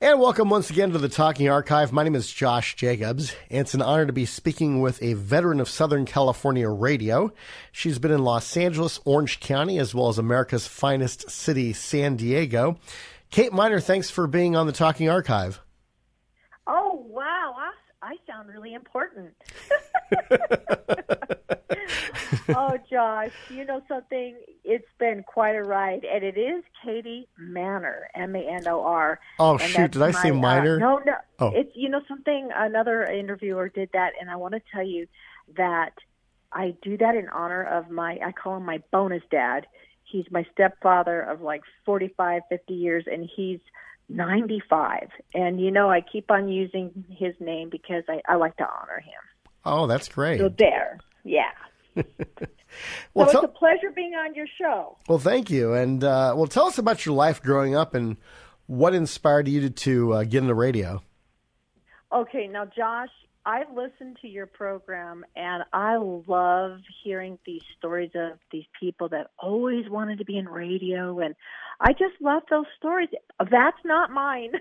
And welcome once again to the Talking Archive. My name is Josh Jacobs, and it's an honor to be speaking with a veteran of Southern California radio. She's been in Los Angeles, Orange County, as well as America's finest city, San Diego. Katy Manor, thanks for being on the Talking Archive. Oh, wow. I sound really important. Oh, Josh, you know something? It's been quite a ride, and it is Katy Manor, M-A-N-O-R. Oh, shoot, did I say minor? No. Oh. It's, you know something? Another interviewer did that, and I want to tell you that I do that in honor of I call him my bonus dad. He's my stepfather of like 45, 50 years, and he's 95. And, you know, I keep on using his name because I like to honor him. Oh, that's great. So there, yeah. Well, so it's a pleasure being on your show. Well, thank you. And, tell us about your life growing up and what inspired you to get into radio. Okay, now, Josh, I listen to your program, and I love hearing these stories of these people that always wanted to be in radio, and I just love those stories. That's not mine.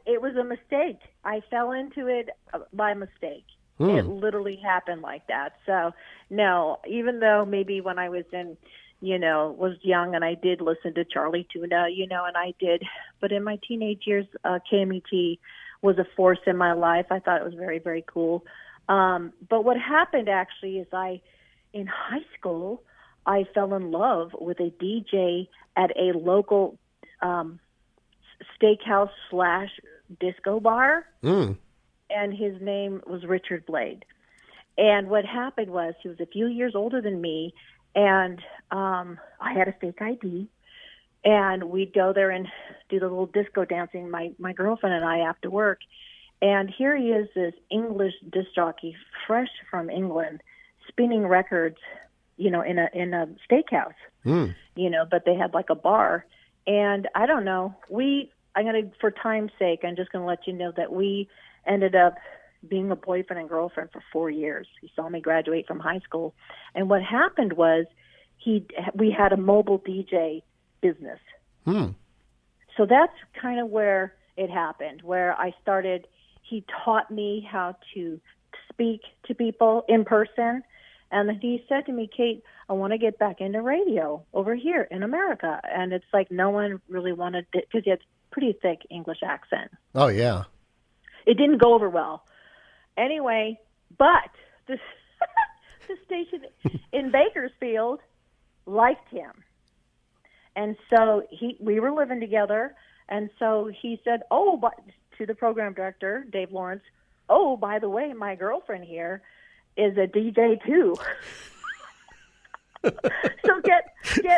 It was a mistake. I fell into it by mistake. It literally happened like that. So, no, even though maybe when I was was young and I did listen to Charlie Tuna, and I did. But in my teenage years, KMET was a force in my life. I thought it was very, very cool. But what happened actually is in high school, I fell in love with a DJ at a local steakhouse/disco bar. And his name was Richard Blade. And what happened was he was a few years older than me, and I had a fake ID, and we'd go there and do the little disco dancing, my girlfriend and I, after work. And here he is, this English disc jockey, fresh from England, spinning records, in a steakhouse, but they had like a bar. And I don't know, for time's sake, I'm just going to let you know that we ended up being a boyfriend and girlfriend for 4 years. He saw me graduate from high school. And what happened was we had a mobile DJ business. So that's kind of where it happened, where I started. He taught me how to speak to people in person. And then he said to me, Kate, I want to get back into radio over here in America. And it's like no one really wanted it because he had a pretty thick English accent. Oh, yeah. It didn't go over well. Anyway, but the station in Bakersfield liked him. And so we were living together, and so he said, to the program director, Dave Lawrence, by the way, my girlfriend here is a DJ too. So get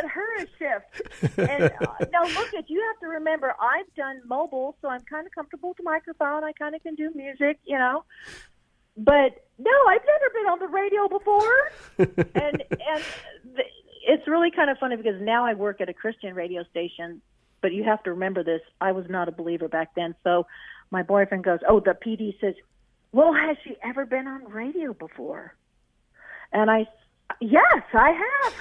her a shift. And now look, you have to remember, I've done mobile, so I'm kind of comfortable with the microphone. I kind of can do music, But no, I've never been on the radio before. and it's really kind of funny because now I work at a Christian radio station, but you have to remember this. I was not a believer back then. So my boyfriend goes, the PD says, well, has she ever been on radio before? And yes, I have.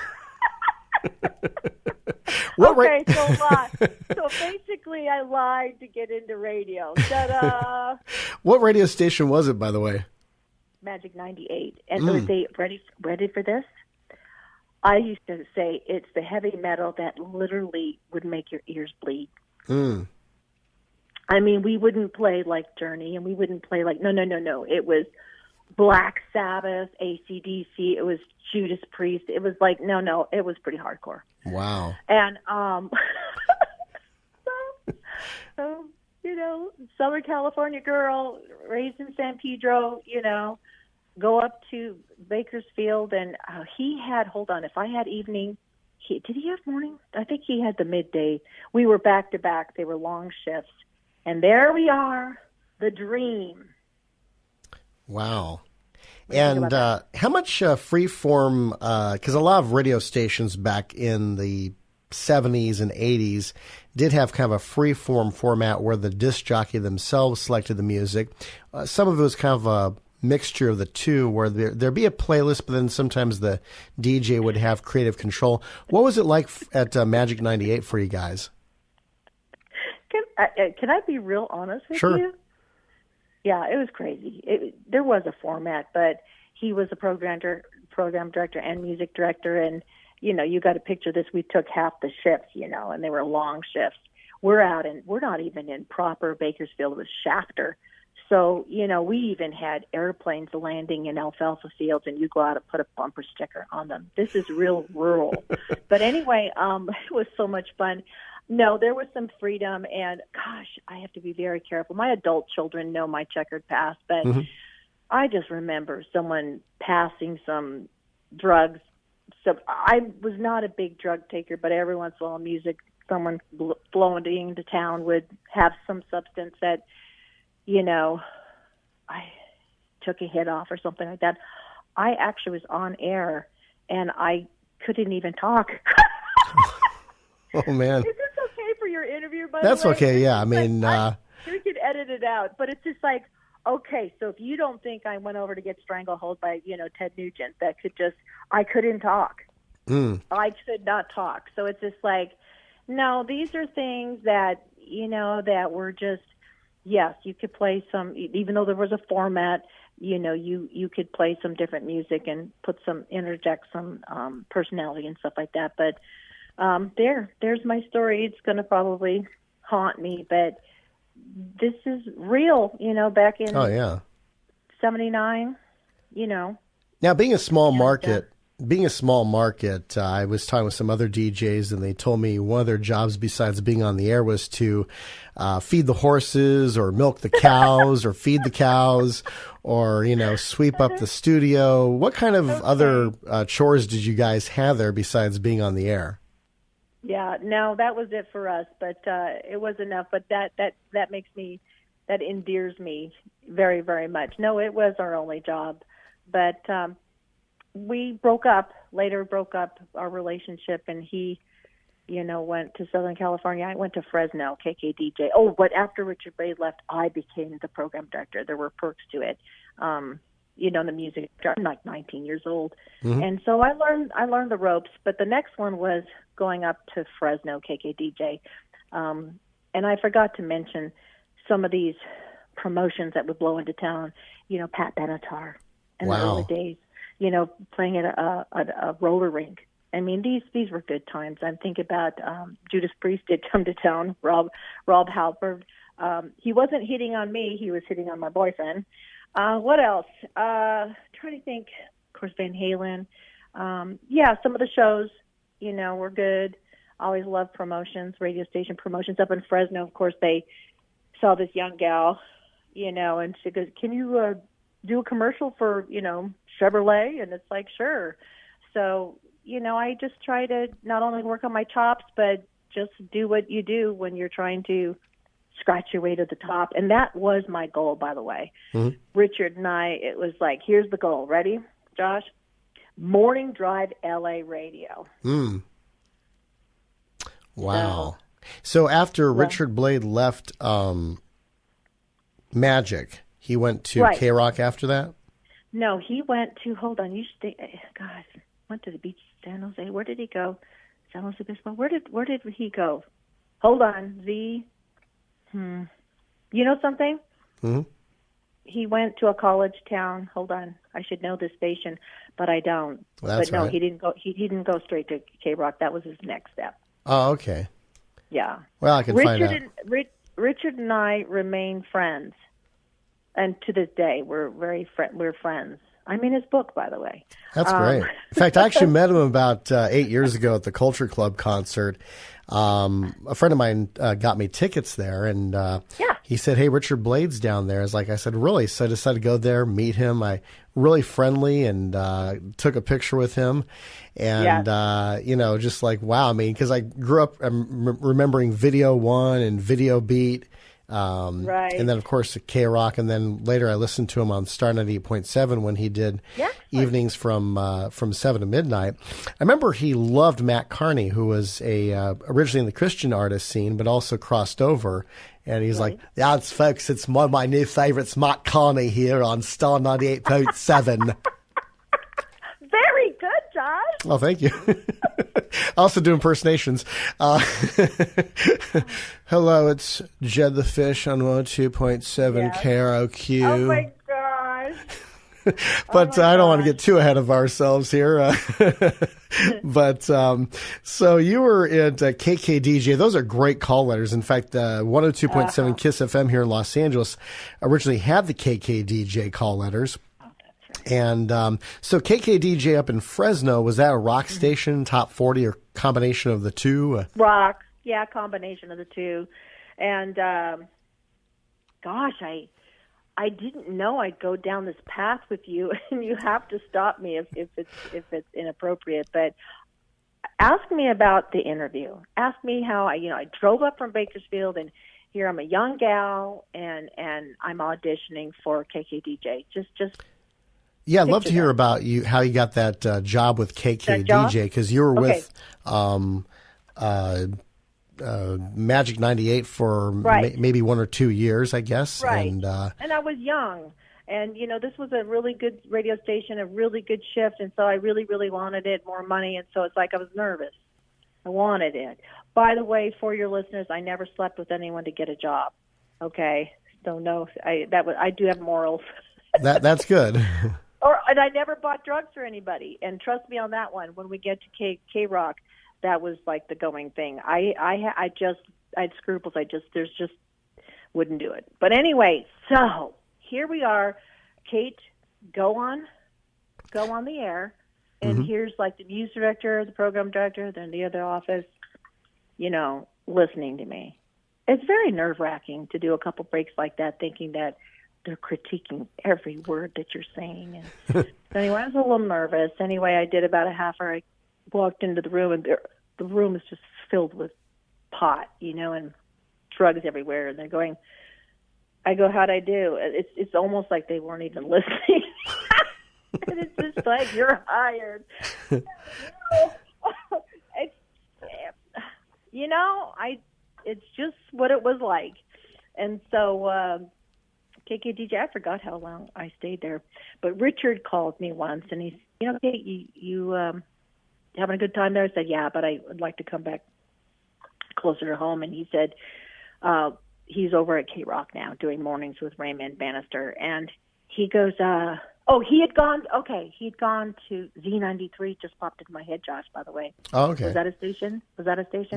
So basically I lied to get into radio. Ta-da! What radio station was it, by the way? Magic 98. And so they ready for this? I used to say it's the heavy metal that literally would make your ears bleed. I mean, we wouldn't play like Journey, and we wouldn't play like, no. It was Black Sabbath, AC/DC. It was Judas Priest. It was like, no, it was pretty hardcore. Wow. And so Southern California girl, raised in San Pedro, go up to Bakersfield, and he had, if I had evening, did he have morning? I think he had the midday. We were back to back. They were long shifts. And there we are, the dream. Wow. And how much freeform, because a lot of radio stations back in the 70s and 80s did have kind of a freeform format where the disc jockey themselves selected the music. Some of it was kind of a mixture of the two, where there'd be a playlist, but then sometimes the DJ would have creative control. What was it like at Magic 98 for you guys? Can I be real honest with Sure. you? Yeah, it was crazy. There was a format, but he was a program director and music director, and you got to picture this. We took half the shifts, and they were long shifts. We're not even in proper Bakersfield. It was Shafter. So, we even had airplanes landing in alfalfa fields, and you go out and put a bumper sticker on them. This is real rural. But anyway, it was so much fun. No, there was some freedom, and gosh, I have to be very careful. My adult children know my checkered past, but I just remember someone passing some drugs. So I was not a big drug taker, but every once in a while, someone blowing into town would have some substance that, I took a hit off or something like that. I actually was on air, and I couldn't even talk. Oh, man. Is this okay for your interview, by That's the way? okay, yeah. I mean... we could edit it out, but it's just like, okay, so if you don't think I went over to get stranglehold by, Ted Nugent, I couldn't talk. I could not talk. So it's just like, no, these are things that, that were just, yes, you could play some, even though there was a format, you could play some different music and interject some personality and stuff like that. But there's my story. It's going to probably haunt me, but this is real, back in 79, Now, being a small market, I was talking with some other DJs, and they told me one of their jobs besides being on the air was to feed the horses or milk the cows or feed the cows or, sweep up the studio. What kind of other chores did you guys have there besides being on the air? Yeah, no, that was it for us, but it was enough. But that endears me very, very much. No, it was our only job, but we broke up our relationship, and he, went to Southern California. I went to Fresno, KKDJ. Oh, but after Richard Blade left, I became the program director. There were perks to it. The music. I'm like 19 years old, and so I learned the ropes. But the next one was going up to Fresno, KKDJ, and I forgot to mention some of these promotions that would blow into town. Pat Benatar in the early days. Playing at a roller rink. I mean, these were good times. I'm thinking about Judas Priest did come to town. Rob Halford. He wasn't hitting on me. He was hitting on my boyfriend. What else? Trying to think. Of course, Van Halen. Some of the shows, were good. Always loved promotions, radio station promotions up in Fresno. Of course, they saw this young gal, and she goes, "Can you do a commercial for, Chevrolet?" And it's like, sure. So, I just try to not only work on my chops, but just do what you do when you're trying to scratch your way to the top. And that was my goal, by the way. Richard and I, it was like, here's the goal. Ready, Josh? Morning Drive LA radio. Wow. So after Richard Blade left Magic, he went to KROQ after that? No, he went to, hold on, went to the beach, San Jose. Where did he go? San Jose Obispo. Where did he go? Hold on, you know something? He went to a college town. Hold on, I should know this station, but I don't. That's but no, right. he didn't go. He didn't go straight to KROQ. That was his next step. Oh, okay. Yeah. Well, I can find out. Richard and I remain friends, and to this day, we're friends. I'm in his book, by the way. That's great. In fact, I actually met him about 8 years ago at the Culture Club concert. A friend of mine got me tickets there, and he said, "Hey, Richard Blade's down there." I said, "Really?" So I decided to go there, meet him. Really friendly, and took a picture with him. And, just like, wow. I mean, because I grew up remembering Video One and Video Beat Right. And then, of course, KROQ. And then later I listened to him on Star 98.7 when he did evenings from 7 to midnight. I remember he loved Matt Carney, who was originally in the Christian artist scene, but also crossed over. And he's like, yeah, folks, it's one of my new favorites, Matt Carney here on Star 98.7. Very good, Josh. Oh, thank you. I also do impersonations. Hello, it's Jed the Fish on 102.7 KROQ. Oh, my gosh. But I don't want to get too ahead of ourselves here. But so you were at KKDJ. Those are great call letters. In fact, 102.7 KISS FM here in Los Angeles originally had the KKDJ call letters. And so KKDJ up in Fresno, was that a rock station, top 40, or combination of the two? Rock, yeah, combination of the two. And gosh, I didn't know I'd go down this path with you, and you have to stop me if it's inappropriate. But ask me about the interview. Ask me how I drove up from Bakersfield, and here I'm a young gal, and I'm auditioning for KKDJ. Just Yeah, I'd love to hear about how you got that job with KKDJ, because you were with Magic 98 for maybe 1 or 2 years, I guess. Right. And I was young. And, this was a really good radio station, a really good shift. And so I really, really wanted it, more money. And so it's like I was nervous. I wanted it. By the way, for your listeners, I never slept with anyone to get a job. Okay? So no, I do have morals. That's good. And I never bought drugs for anybody. And trust me on that one. When we get to KROQ, that was like the going thing. I had scruples. There's just wouldn't do it. But anyway, so here we are. Kate, go on the air. And here's like the music director, the program director, then the other office, listening to me. It's very nerve-wracking to do a couple breaks like that, thinking that they're critiquing every word that you're saying. And so anyway, I was a little nervous. Anyway, I did about a half hour. I walked into the room, and the room is just filled with pot, and drugs everywhere. And they're going, I go, how'd I do? It's almost like they weren't even listening. And it's just like, you're hired. It's just what it was like. And so, KKDJ, I forgot how long I stayed there, but Richard called me once, and he's, Kate, you having a good time there? I said, yeah, but I would like to come back closer to home. And he said, he's over at KROQ now doing mornings with Raymond Bannister. And he goes, he'd gone to Z93, just popped into my head, Josh, by the way. Oh, okay. Was that a station?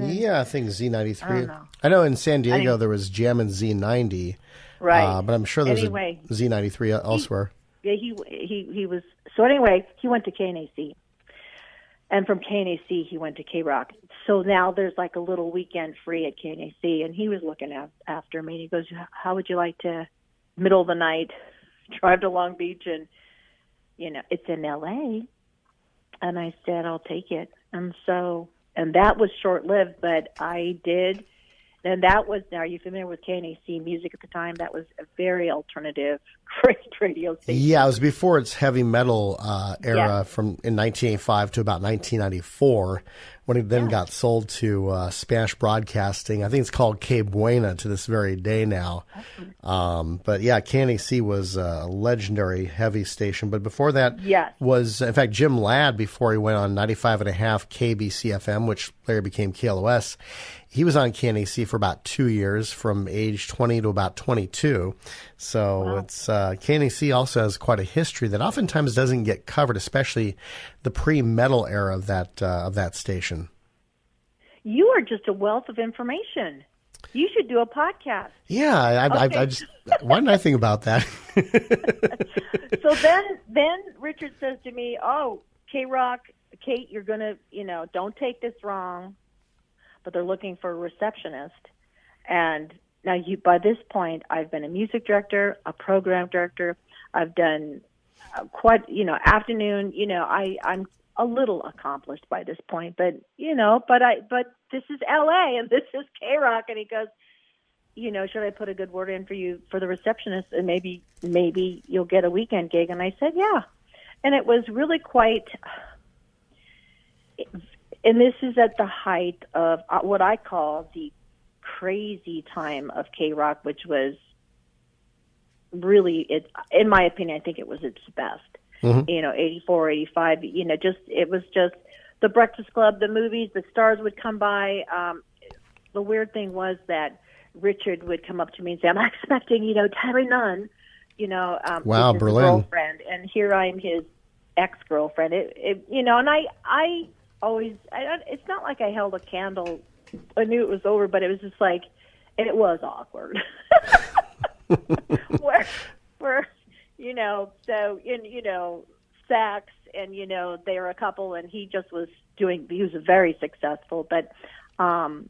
Yeah, I think Z93. I know in San Diego there was Jammin' Z90. Right. But I'm sure there's a Z93 elsewhere. He was, so anyway, he went to KNAC. And from KNAC, he went to KROQ. So now there's like a little weekend free at KNAC, and he was looking after me. And he goes, how would you like to, middle of the night, drive to Long Beach, and, it's in L.A.? And I said, I'll take it. And that was short-lived, but I did. And that was, now, are you familiar with KNAC music at the time? That was a very alternative, great radio station. Yeah, it was before its heavy metal era in 1985 to about 1994, when it then got sold to Spanish Broadcasting. I think it's called Que Buena to this very day now. But yeah, KNAC was a legendary heavy station. But before that was, in fact, Jim Ladd, before he went on 95.5 KBC-FM, which later became KLOS. He was on KNAC for about 2 years, from age 20 to about 22. So it's KNAC also has quite a history that oftentimes doesn't get covered, especially the pre-metal era of that station. You are just a wealth of information. You should do a podcast. Yeah, I just why didn't I think about that? So then Richard says to me, "Oh, KROQ, Kate, you're gonna, don't take this wrong, but they're looking for a receptionist." And now by this point, I've been a music director, a program director. I've done quite, afternoon. I'm a little accomplished by this point, but but this is LA and this is KROQ. And he goes, should I put a good word in for you for the receptionist, and maybe you'll get a weekend gig? And I said, yeah. And it was really quite, and this is at the height of what I call the crazy time of KROQ, which was really, in my opinion, I think it was its best. 84, 85, it was just the Breakfast Club, the movies, the stars would come by. The weird thing was that Richard would come up to me and say, I'm expecting, Terry Nunn, wow, Berlin. Girlfriend, and here I'm his ex-girlfriend. And I always, it's not like I held a candle. I knew it was over, but it was just like, and it was awkward. where sex, and, they were a couple, and he just was he was very successful, but, I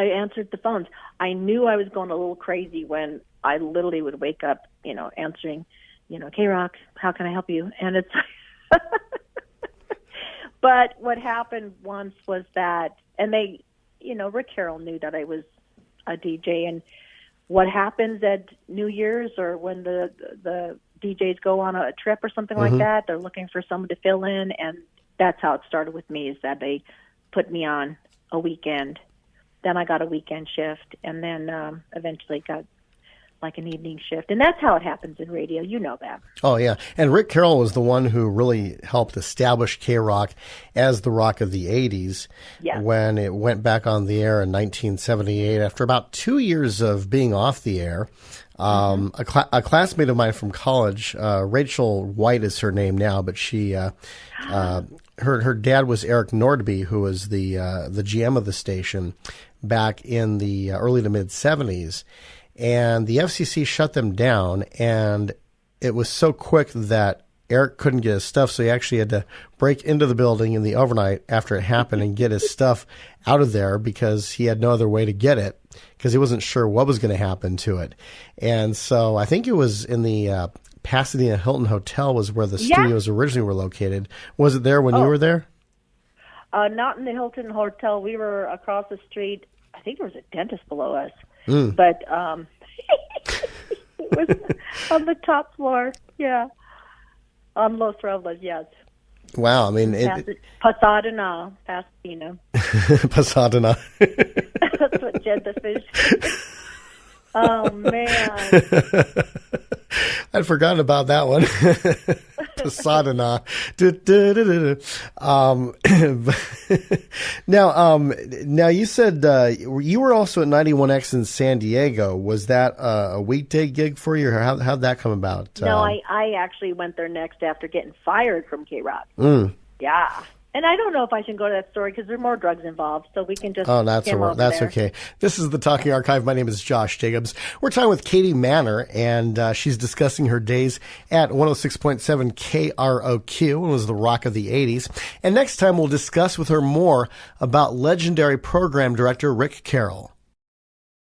answered the phones. I knew I was going a little crazy when I literally would wake up, answering, KROQ, how can I help you? And it's, but what happened once was that, and they, Rick Carroll knew that I was a DJ, and what happens at New Year's or when the DJs go on a trip or something like that, they're looking for someone to fill in, and that's how it started with me, is that they put me on a weekend. Then I got a weekend shift, and then eventually got like an evening shift. And that's how it happens in radio. You know that. Oh, yeah. And Rick Carroll was the one who really helped establish KROQ as the rock of the 80s when it went back on the air in 1978 after about 2 years of being off the air. A classmate of mine from college, Rachel White is her name now, but she her dad was Eric Nordby, who was the GM of the station back in the early to mid 70s. And the FCC shut them down, and it was so quick that Eric couldn't get his stuff, so he actually had to break into the building in the overnight after it happened and get his stuff out of there because he had no other way to get it because he wasn't sure what was going to happen to it. And so I think it was in the Pasadena Hilton Hotel was where the studios originally were located. Was it there when you were there? Not in the Hilton Hotel. We were across the street. I think there was a dentist below us. But it was on the top floor, on Los Robles, yes. Wow, I mean... Pasadena, Pasadena. Pasadena. That's what Jed the Fish... Oh, man. I'd forgotten about that one. Pasadena. Now you said you were also at 91X in San Diego. Was that a weekday gig for you, or how'd that come about? No, I actually went there next after getting fired from KROQ. Yeah. And I don't know if I should go to that story because there are more drugs involved, so we can just... Oh, that's okay. This is the Talking Archive. My name is Josh Jacobs. We're talking with Katy Manor, and she's discussing her days at 106.7 KROQ, and was the rock of the 80s. And next time we'll discuss with her more about legendary program director Rick Carroll.